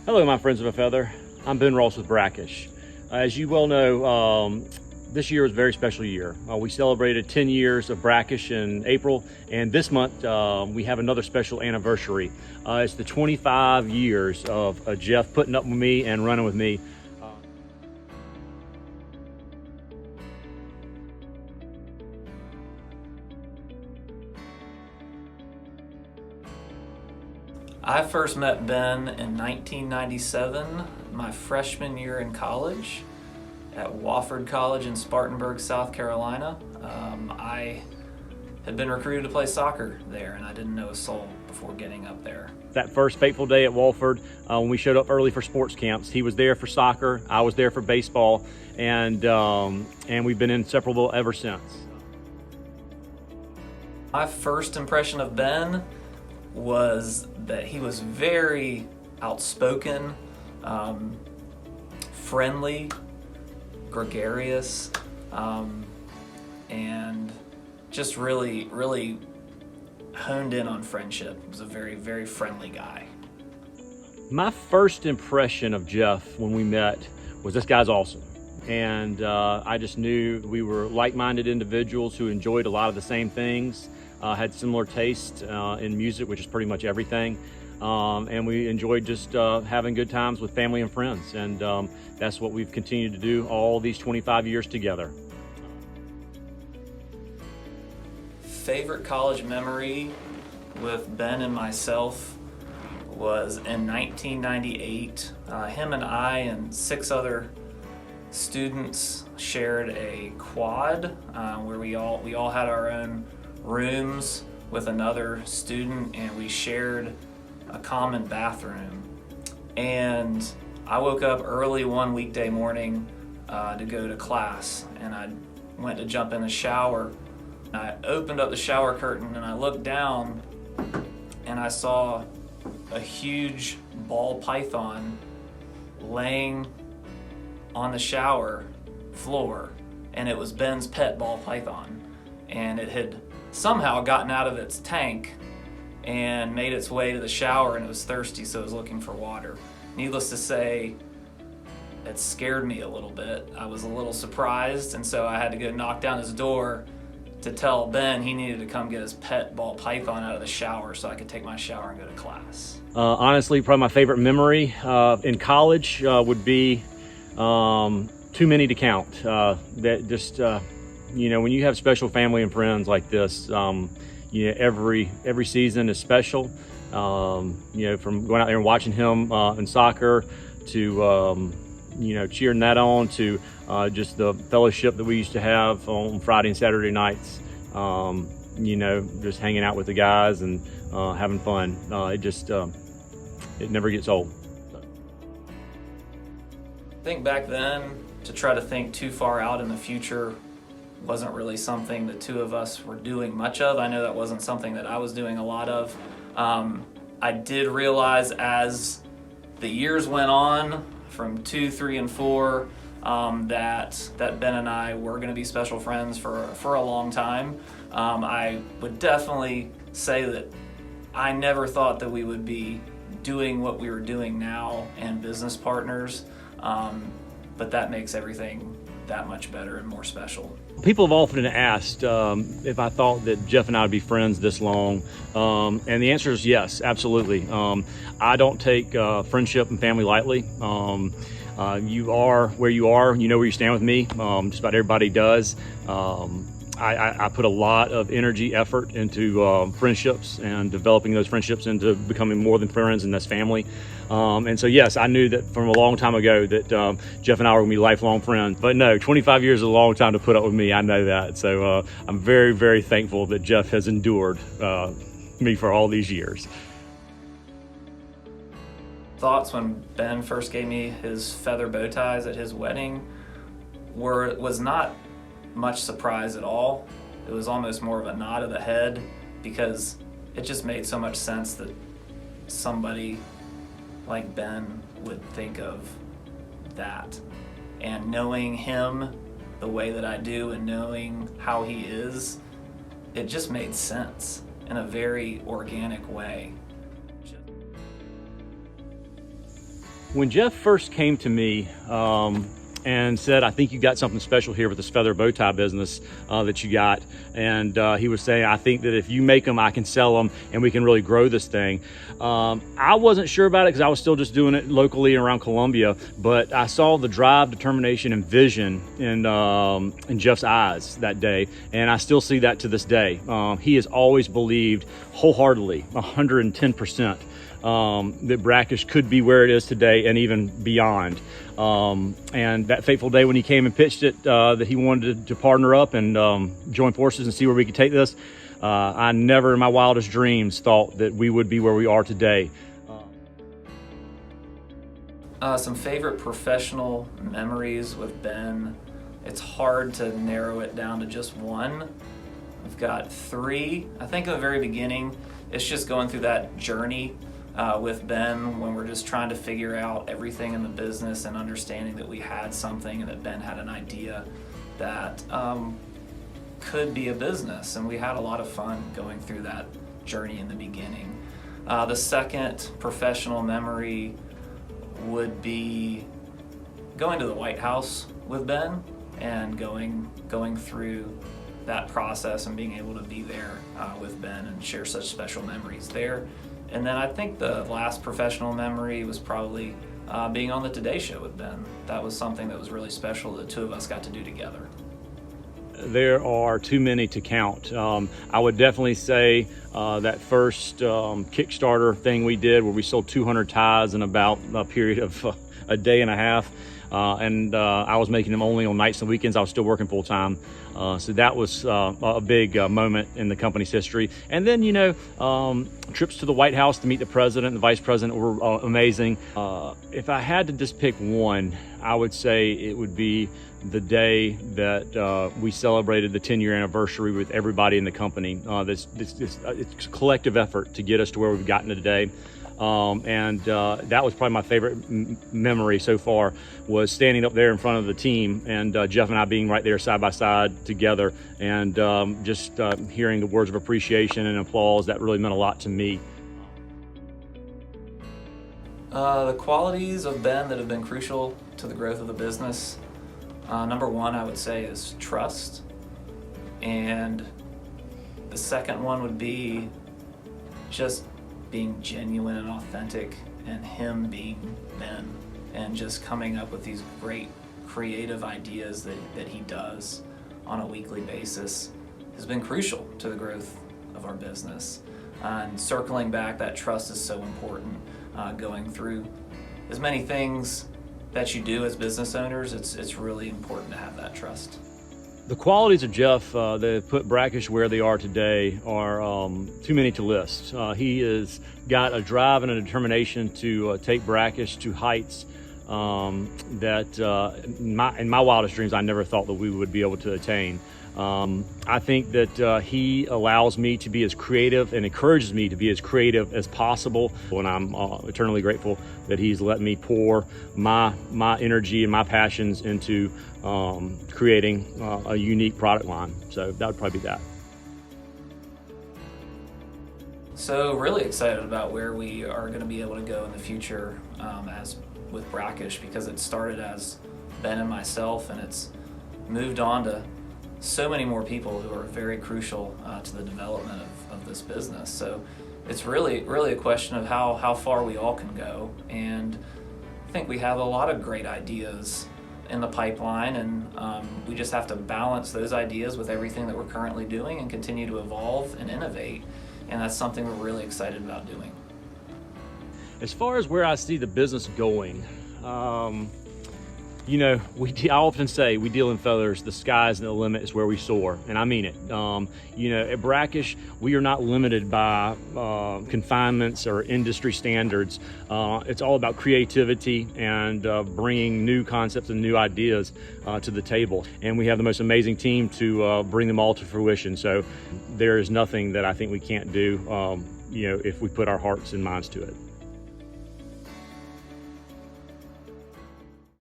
Hello, my friends of a feather. I'm Ben Ross with Brackish. As you well know, this year is a very special year. We celebrated 10 years of Brackish in April, and this month we have another special anniversary. It's the 25 years of Jeff putting up with me and running with me. I first met Ben in 1997, my freshman year in college at Wofford College in Spartanburg, South Carolina. I had been recruited to play soccer there, and I didn't know a soul before getting up there. That first fateful day at Wofford, when we showed up early for sports camps, he was there for soccer, I was there for baseball, and we've been inseparable ever since. My first impression of Ben was that he was very outspoken, friendly, gregarious, and just really honed in on friendship. He was a very, very friendly guy. My first impression of Jeff when we met was this guy's awesome. And I just knew we were like-minded individuals who enjoyed a lot of the same things, had similar taste in music, which is pretty much everything. And we enjoyed just having good times with family and friends. And that's what we've continued to do all these 25 years together. Favorite college memory with Ben and myself was in 1998. Him and I and 6 other students shared a quad where we all had our own rooms with another student, and we shared a common bathroom. And I woke up early one weekday morning to go to class, and I went to jump in the shower. I opened up the shower curtain and I looked down and I saw a huge ball python laying on the shower floor, and it was Ben's pet ball python, and it had somehow gotten out of its tank and made its way to the shower, and it was thirsty, so it was looking for water. Needless to say, it scared me a little bit. I was a little surprised, and so I had to go knock down his door to tell Ben he needed to come get his pet ball python out of the shower so I could take my shower and go to class. Honestly, probably my favorite memory in college would be too many to count. That just, when you have special family and friends like this, every season is special. From going out there and watching him in soccer to, cheering that on to just the fellowship that we used to have on Friday and Saturday nights. Just hanging out with the guys and having fun. It never gets old. I think back then, to try to think too far out in the future wasn't really something the two of us were doing much of. I know that wasn't something that I was doing a lot of. I did realize as the years went on, from 2, 3, and 4, that Ben and I were going to be special friends for a long time. I would definitely say that I never thought that we would be doing what we were doing now and business partners, but that makes everything that much better and more special. People have often asked if I thought that Jeff and I would be friends this long, and the answer is yes, absolutely. I don't take friendship and family lightly. You are where you are, you know where you stand with me, just about everybody does. I put a lot of energy, effort into friendships and developing those friendships into becoming more than friends, and that's family. And so, yes, I knew that from a long time ago that Jeff and I were going to be lifelong friends. But no, 25 years is a long time to put up with me. I know that. So I'm very, very thankful that Jeff has endured me for all these years. Thoughts when Ben first gave me his feather bow ties at his wedding was not much surprise at all. It was almost more of a nod of the head, because it just made so much sense that somebody like Ben would think of that. And knowing him the way that I do and knowing how he is, it just made sense in a very organic way. When Jeff first came to me and said, I think you got something special here with this feather bow tie business that you got. And he was saying, I think that if you make them, I can sell them and we can really grow this thing. I wasn't sure about it because I was still just doing it locally around Columbia, but I saw the drive, determination, and vision in Jeff's eyes that day. And I still see that to this day. He has always believed wholeheartedly, 110%. That Brackish could be where it is today and even beyond. And that fateful day when he came and pitched it, that he wanted to partner up and join forces and see where we could take this, I never in my wildest dreams thought that we would be where we are today. Some favorite professional memories with Ben. It's hard to narrow it down to just one. I've got three. I think in the very beginning, it's just going through that journey with Ben when we're just trying to figure out everything in the business and understanding that we had something and that Ben had an idea that could be a business, and we had a lot of fun going through that journey in the beginning. The second professional memory would be going to the White House with Ben and going through that process and being able to be there with Ben and share such special memories there. And then I think the last professional memory was probably being on the Today Show with Ben. That was something that was really special the two of us got to do together. There are too many to count. I would definitely say that first Kickstarter thing we did where we sold 200 ties in about a period of a day and a half. And I was making them only on nights and weekends. I was still working full time. So that was a big moment in the company's history. And then, trips to the White House to meet the president and the vice president were amazing. If I had to just pick one, I would say it would be the day that we celebrated the 10-year anniversary with everybody in the company. It's a collective effort to get us to where we've gotten today. And that was probably my favorite memory so far, was standing up there in front of the team and Jeff and I being right there side by side together and just hearing the words of appreciation and applause. That really meant a lot to me. The qualities of Ben that have been crucial to the growth of the business, number one I would say is trust, and the second one would be just being genuine and authentic, and him being Ben and just coming up with these great creative ideas that he does on a weekly basis has been crucial to the growth of our business. And circling back, that trust is so important. Going through as many things that you do as business owners, it's really important to have that trust. The qualities of Jeff that put Brackish where they are today are too many to list. He has got a drive and a determination to take Brackish to heights that in my wildest dreams I never thought that we would be able to attain. I think that he allows me to be as creative and encourages me to be as creative as possible, and I'm eternally grateful that he's let me pour my energy and my passions into creating a unique product line. So that would probably be that. So really excited about where we are going to be able to go in the future as with Brackish, because it started as Ben and myself, and it's moved on to so many more people who are very crucial to the development of this business. So it's really a question of how far we all can go, and I think we have a lot of great ideas in the pipeline, and we just have to balance those ideas with everything that we're currently doing and continue to evolve and innovate, and that's something we're really excited about doing. As far as where I see the business going, I often say we deal in feathers. The sky's the limit is where we soar, and I mean it. At Brackish, we are not limited by confinements or industry standards. It's all about creativity and bringing new concepts and new ideas to the table. And we have the most amazing team to bring them all to fruition. So there is nothing that I think we can't do, if we put our hearts and minds to it.